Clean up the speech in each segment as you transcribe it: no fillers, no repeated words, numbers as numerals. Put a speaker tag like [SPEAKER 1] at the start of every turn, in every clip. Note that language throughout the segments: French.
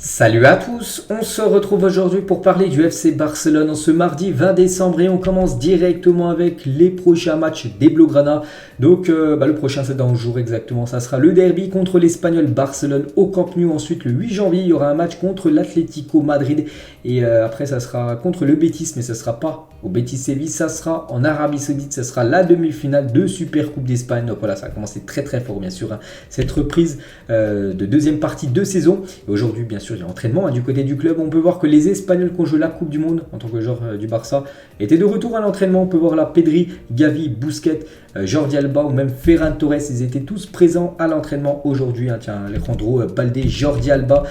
[SPEAKER 1] Salut à tous, on se retrouve aujourd'hui pour parler du FC Barcelone en ce mardi 20 décembre et on commence directement avec les prochains matchs des Blaugrana. Donc le prochain c'est dans le jour exactement, ça sera le derby contre l'Espagnol Barcelone au Camp Nou. Ensuite le 8 janvier il y aura un match contre l'Atlético Madrid et après ça sera contre le Betis, mais ça sera pas au Betis Séville, ça sera en Arabie Saoudite, ça sera la demi-finale de Super Coupe d'Espagne. Donc voilà, ça a commencé très très fort bien sûr, cette reprise de deuxième partie de saison. Et aujourd'hui bien sûr il y a entraînement du côté du club. On peut voir que les Espagnols qui ont joué la Coupe du Monde en tant que joueur du Barça étaient de retour à l'entraînement. On peut voir là Pedri, Gavi, Busquets, Jordi Alba ou même Ferran Torres. Ils étaient tous présents à l'entraînement aujourd'hui. Tiens, Alejandro Balde, Jordi Alba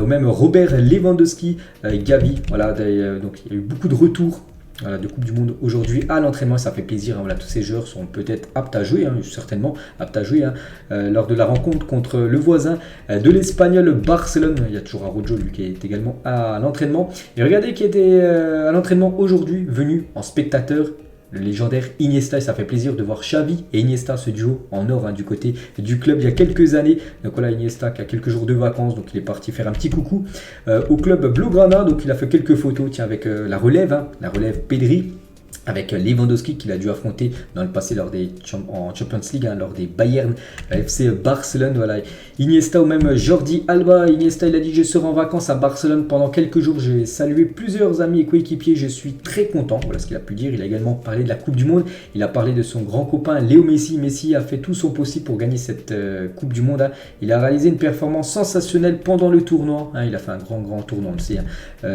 [SPEAKER 1] ou même Robert Lewandowski, Gavi. Voilà, donc il y a eu beaucoup de retours de Coupe du Monde aujourd'hui à l'entraînement. Ça fait plaisir. Voilà, tous ces joueurs sont peut-être aptes à jouer, certainement aptes à jouer lors de la rencontre contre le voisin de l'Espagnol Barcelone. Il y a toujours Araujo lui qui est également à l'entraînement. Et regardez qui était à l'entraînement aujourd'hui, venu en spectateur. Le légendaire Iniesta, et ça fait plaisir de voir Xavi et Iniesta, ce duo en or du côté du club il y a quelques années. Donc voilà, Iniesta qui a quelques jours de vacances, donc il est parti faire un petit coucou au club Blaugrana. Donc il a fait quelques photos avec la relève Pedri, avec Lewandowski qu'il a dû affronter dans le passé en Champions League, lors des Bayern FC Barcelone. Voilà. Iniesta ou même Jordi Alba. Iniesta il a dit: je serai en vacances à Barcelone pendant quelques jours, j'ai salué plusieurs amis et coéquipiers, je suis très content. Voilà ce qu'il a pu dire. Il a également parlé de la Coupe du Monde, il a parlé de son grand copain Léo Messi. Messi a fait tout son possible pour gagner cette Coupe du Monde. Il a réalisé une performance sensationnelle pendant le tournoi. Il a fait un grand tournoi, on le sait.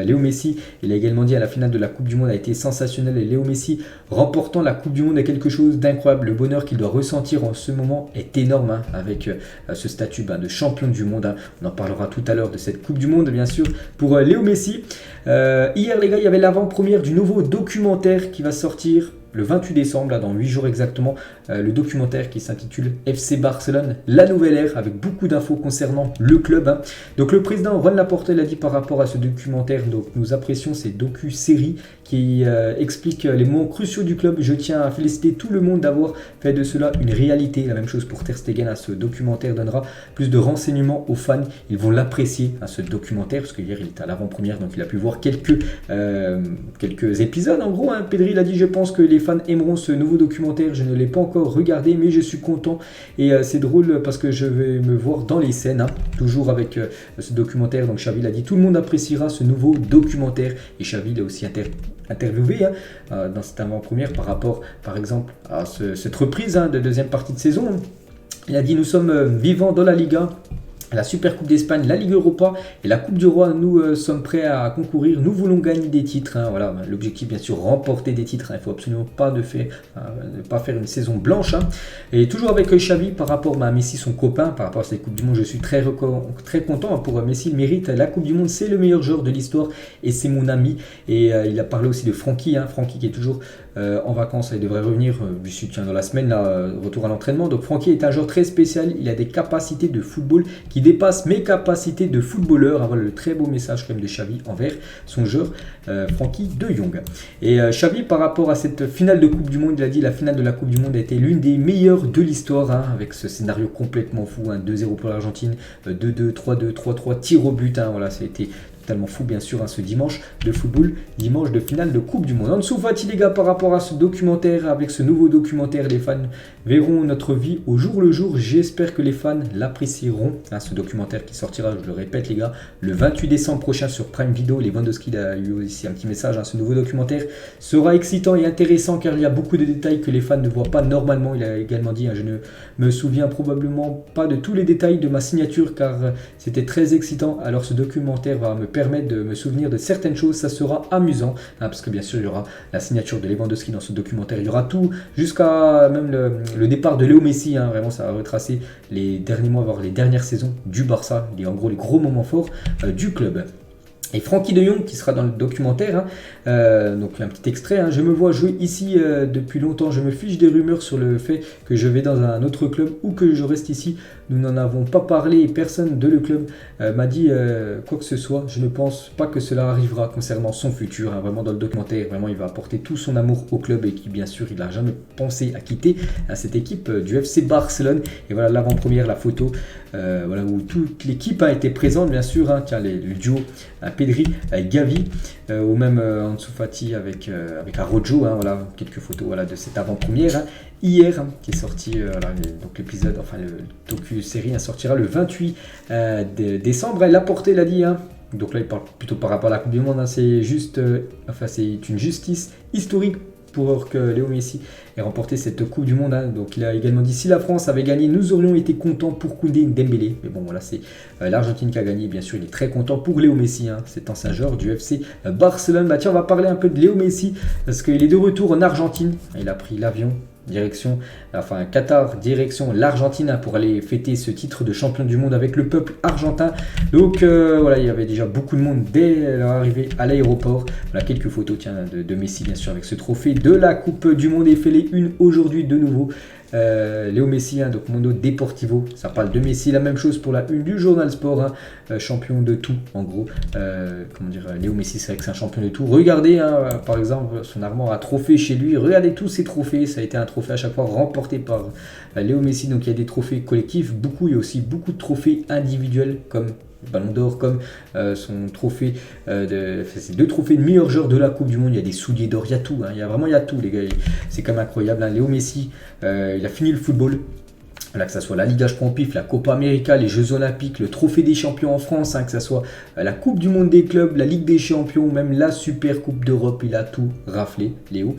[SPEAKER 1] Léo Messi, il a également dit: à la finale de la Coupe du Monde a été sensationnelle et Léo Messi remportant la Coupe du Monde est quelque chose d'incroyable. Le bonheur qu'il doit ressentir en ce moment est énorme avec ce statut de champion du monde. On en parlera tout à l'heure de cette Coupe du Monde bien sûr pour Léo Messi. Hier les gars, il y avait l'avant-première du nouveau documentaire qui va sortir le 28 décembre, dans 8 jours exactement, le documentaire qui s'intitule FC Barcelone, la nouvelle ère, avec beaucoup d'infos concernant le club. Donc le président Juan Laporta a dit par rapport à ce documentaire: donc nous apprécions ces docu-séries qui expliquent les moments cruciaux du club. Je tiens à féliciter tout le monde d'avoir fait de cela une réalité. La même chose pour Ter Stegen. Ce documentaire donnera plus de renseignements aux fans. Ils vont l'apprécier, ce documentaire, parce que hier il était à l'avant-première, donc il a pu voir quelques épisodes. En gros, Pedri il a dit: je pense que les fans aimeront ce nouveau documentaire. Je ne l'ai pas encore regardé, mais je suis content et c'est drôle parce que je vais me voir dans les scènes. Toujours avec ce documentaire. Donc Xavi l'a dit: tout le monde appréciera ce nouveau documentaire. Et Xavi l'a aussi interviewé dans cette avant-première par rapport, par exemple, à cette reprise de deuxième partie de saison. Il a dit: nous sommes vivants dans la Liga, la Super Coupe d'Espagne, la Ligue Europa et la Coupe du Roi. Nous sommes prêts à concourir. Nous voulons gagner des titres. Voilà, l'objectif bien sûr, remporter des titres. Il ne faut absolument pas ne pas faire une saison blanche. Et toujours avec Xavi par rapport à Messi, son copain, par rapport à cette Coupe du Monde, je suis très content pour Messi. Il mérite la Coupe du Monde. C'est le meilleur joueur de l'histoire et c'est mon ami. Et il a parlé aussi de Francky. Francky qui est toujours en vacances. Il devrait revenir d'ici dans la semaine, retour à l'entraînement. Donc Francky est un joueur très spécial. Il a des capacités de football qui dépasse mes capacités de footballeur. Voilà le très beau message quand même de Xavi envers son joueur Francky de Jong. Et Xavi par rapport à cette finale de Coupe du Monde, il a dit: la finale de la Coupe du Monde a été l'une des meilleures de l'histoire, avec ce scénario complètement fou, 2-0 pour l'Argentine, 2-2, 3-2, 3-3, tir au but. Voilà, ça a été totalement fou bien sûr ce dimanche de football, dimanche de finale de Coupe du Monde. En dessous, voici les gars, par rapport à ce documentaire, avec ce nouveau documentaire, les fans verront notre vie au jour le jour. J'espère que les fans l'apprécieront. Ce documentaire qui sortira, je le répète les gars, le 28 décembre prochain sur Prime Video. Lewandowski a eu aussi un petit message. Ce nouveau documentaire sera excitant et intéressant car il y a beaucoup de détails que les fans ne voient pas normalement. Il a également dit: je ne me souviens probablement pas de tous les détails de ma signature car c'était très excitant. Alors ce documentaire va me permettre de me souvenir de certaines choses. Ça sera amusant parce que bien sûr il y aura la signature de Lewandowski dans ce documentaire. Il y aura tout jusqu'à même le départ de Léo Messi. Vraiment ça va retracer les derniers mois, voire les dernières saisons du Barça, en gros les gros moments forts du club. Et Francky de Jong qui sera dans le documentaire, donc un petit extrait: je me vois jouer ici depuis longtemps, je me fiche des rumeurs sur le fait que je vais dans un autre club ou que je reste ici. Nous n'en avons pas parlé et personne de le club m'a dit quoi que ce soit. Je ne pense pas que cela arrivera concernant son futur. Vraiment dans le documentaire, vraiment il va apporter tout son amour au club et qui bien sûr il n'a jamais pensé à quitter cette équipe du FC Barcelone. Et voilà l'avant-première, la photo voilà, où toute l'équipe a été présente, bien sûr. Hein, tiens, le duo Pedri, Gavi, ou même Ansu Fati avec Araujo. Hein, voilà, quelques photos voilà, de cette avant-première. Hein, hier, hein, qui est sorti, donc l'épisode, enfin le docu-série sortira le 28 décembre. Elle l'a porté, il a dit. Hein, donc là, il parle plutôt par rapport à la Coupe du Monde. Hein, c'est juste, c'est une justice historique pour que Léo Messi ait remporté cette Coupe du Monde. Hein. Donc il a également dit, si la France avait gagné, nous aurions été contents pour Koundé et Dembélé. Mais bon, voilà, c'est l'Argentine qui a gagné. Bien sûr, il est très content pour Léo Messi, hein, cet ancien joueur du FC Barcelone. Bah tiens, on va parler un peu de Léo Messi, parce qu'il est de retour en Argentine. Il a pris l'avion direction, enfin Qatar, direction l'Argentine, hein, pour aller fêter ce titre de champion du monde avec le peuple argentin. Donc voilà, il y avait déjà beaucoup de monde dès leur arrivée à l'aéroport. Voilà quelques photos de Messi, bien sûr, avec ce trophée de la Coupe du Monde, et fait les une aujourd'hui de nouveau. Léo Messi, hein, donc Mundo Deportivo, ça parle de Messi, la même chose pour la une du journal Sport, hein, champion de tout en gros. Comment dire, Léo Messi, c'est vrai que c'est un champion de tout. Regardez, hein, par exemple, son armoire à trophées chez lui, regardez tous ses trophées, ça a été un trophée à chaque fois remporté par Léo Messi. Donc il y a des trophées collectifs, beaucoup, il y a aussi beaucoup de trophées individuels comme Ballon d'Or, comme son trophée, c'est 2 trophées de meilleur joueur de la Coupe du Monde. Il y a des souliers d'or, il y a tout, hein, il y a tout les gars, c'est quand même incroyable. Hein. Léo Messi, il a fini le football. Là, que ce soit la Liga, je prends au pif, la Copa América, les Jeux Olympiques, le Trophée des Champions en France, hein, que ce soit la Coupe du Monde des clubs, la Ligue des Champions, même la Super Coupe d'Europe, il a tout raflé, Léo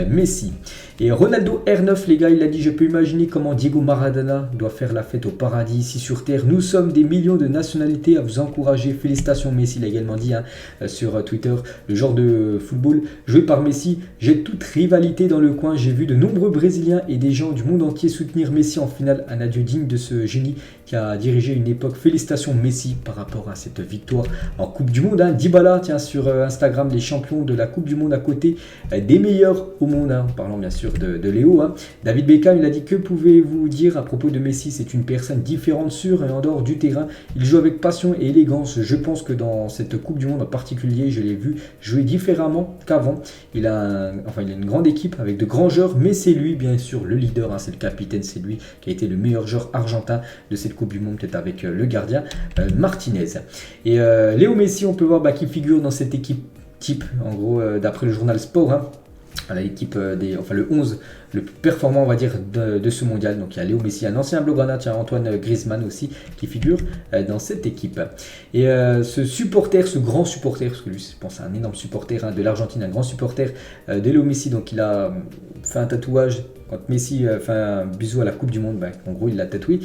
[SPEAKER 1] Messi. Et Ronaldo R9, les gars, il a dit, je peux imaginer comment Diego Maradona doit faire la fête au paradis ici sur Terre. Nous sommes des millions de nationalités à vous encourager. Félicitations Messi, il a également dit, hein, sur Twitter, le genre de football joué par Messi. J'ai toute rivalité dans le coin. J'ai vu de nombreux Brésiliens et des gens du monde entier soutenir Messi en finale. Un adieu digne de ce génie qui a dirigé une époque. Félicitations Messi par rapport à cette victoire en Coupe du Monde. Hein. Dybala, tiens, sur Instagram, les champions de la Coupe du Monde à côté des meilleurs au monde, hein, en parlant bien sûr de Léo. Hein. David Beckham, il a dit, que pouvez-vous dire à propos de Messi? C'est une personne différente sur et en dehors du terrain. Il joue avec passion et élégance. Je pense que dans cette Coupe du Monde en particulier, je l'ai vu jouer différemment qu'avant. Il a une grande équipe avec de grands joueurs, mais c'est lui bien sûr le leader, hein, c'est le capitaine, c'est lui qui a été le meilleur joueur argentin de cette Coupe du Monde, peut-être avec le gardien Martinez. Et Léo Messi, on peut voir qui figure dans cette équipe type, en gros, d'après le journal Sport, hein, à l'équipe le 11 le plus performant, on va dire, de ce mondial. Donc il y a Léo Messi, un ancien Blaugrana, tiens, Antoine Griezmann aussi, qui figure dans cette équipe. Et ce grand supporter, parce que lui, je pense, un énorme supporter, hein, de l'Argentine, un grand supporter de Léo Messi, donc il a fait un tatouage. Quand Messi fait un bisou à la Coupe du Monde, en gros, il l'a tatoué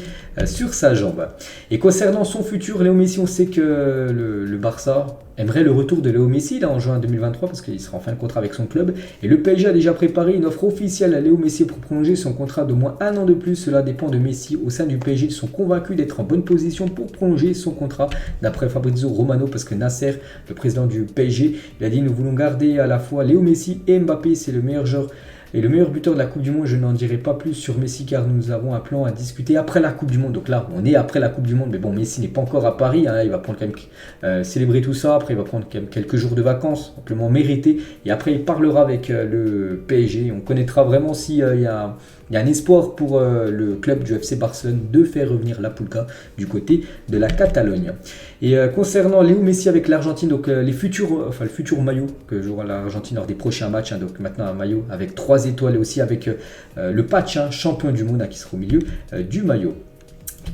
[SPEAKER 1] sur sa jambe. Et concernant son futur, Léo Messi, on sait que le Barça aimerait le retour de Léo Messi là, en juin 2023, parce qu'il sera en fin de contrat avec son club. Et le PSG a déjà préparé une offre officielle à Léo Messi pour prolonger son contrat de moins 1 an de plus. Cela dépend de Messi. Au sein du PSG, ils sont convaincus d'être en bonne position pour prolonger son contrat, d'après Fabrizio Romano, parce que Nasser, le président du PSG, il a dit, nous voulons garder à la fois Léo Messi et Mbappé, c'est le meilleur joueur et le meilleur buteur de la Coupe du Monde. Je n'en dirai pas plus sur Messi car nous avons un plan à discuter après la Coupe du Monde. Donc là, on est après la Coupe du Monde, mais bon, Messi n'est pas encore à Paris, hein, il va prendre quand même célébrer tout ça. Après, il va prendre quand même quelques jours de vacances, amplement mérités. Et après, il parlera avec le PSG. On connaîtra vraiment s'il y a un espoir pour le club du FC Barcelone de faire revenir la Pulga du côté de la Catalogne. Et concernant Léo Messi avec l'Argentine, donc le futur maillot que jouera l'Argentine lors des prochains matchs, hein, donc maintenant un maillot avec 3 étoiles et aussi avec le patch, hein, champion du monde, hein, qui sera au milieu du maillot.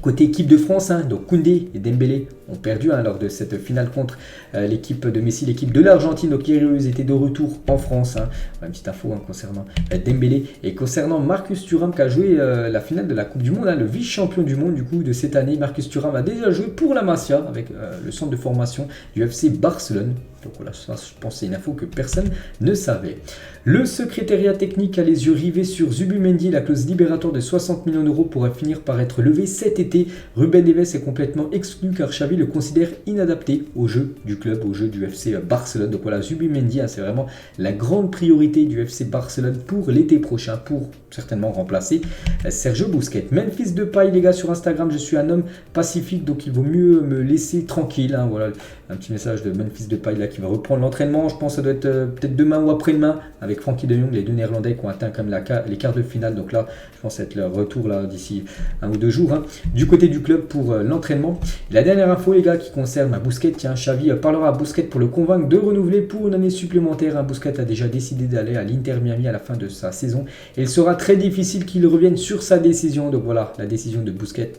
[SPEAKER 1] Côté équipe de France, hein, donc Koundé et Dembélé ont perdu, hein, lors de cette finale contre l'équipe de Messi, l'équipe de l'Argentine. Donc hier, ils étaient de retour en France. Hein. Une petite info, hein, concernant Dembélé et concernant Marcus Thuram qui a joué la finale de la Coupe du Monde, hein, le vice-champion du monde du coup de cette année. Marcus Thuram a déjà joué pour la Masia avec le centre de formation du FC Barcelone. Donc voilà, ça, je pense que c'est une info que personne ne savait. Le secrétariat technique a les yeux rivés sur Zubimendi. La clause libératoire de 60 millions d'euros pourrait finir par être levée cet été. Ruben Neves est complètement exclu car Xavi le considère inadapté au jeu du club, au jeu du FC Barcelone. Donc voilà, Zubimendi, hein, c'est vraiment la grande priorité du FC Barcelone pour l'été prochain, pour certainement remplacer Sergio Busquets. Memphis Depay, les gars, sur Instagram, je suis un homme pacifique, donc il vaut mieux me laisser tranquille. Hein, voilà, un petit message de Memphis Depay là qui va reprendre l'entraînement. Je pense que ça doit être peut-être demain ou après-demain avec Frankie de Jong, les deux Néerlandais qui ont atteint comme les quarts de finale. Donc là, je pense être leur retour là d'ici 1 ou 2 jours. Hein. du côté du club pour l'entraînement. La dernière info les gars qui concerne Busquets, tiens, Xavi parlera à Busquets pour le convaincre de renouveler pour une année supplémentaire. Busquets a déjà décidé d'aller à l'Inter Miami à la fin de sa saison et il sera très difficile qu'il revienne sur sa décision. Donc voilà, la décision de Busquets,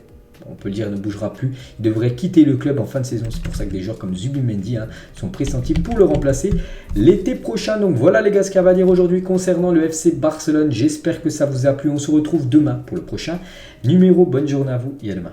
[SPEAKER 1] on peut le dire, ne bougera plus. Il devrait quitter le club en fin de saison. C'est pour ça que des joueurs comme Zubimendi sont pressentis pour le remplacer l'été prochain. Donc voilà les gars ce qu'il y a à dire aujourd'hui concernant le FC Barcelone. J'espère que ça vous a plu. On se retrouve demain pour le prochain numéro. Bonne journée à vous et à demain.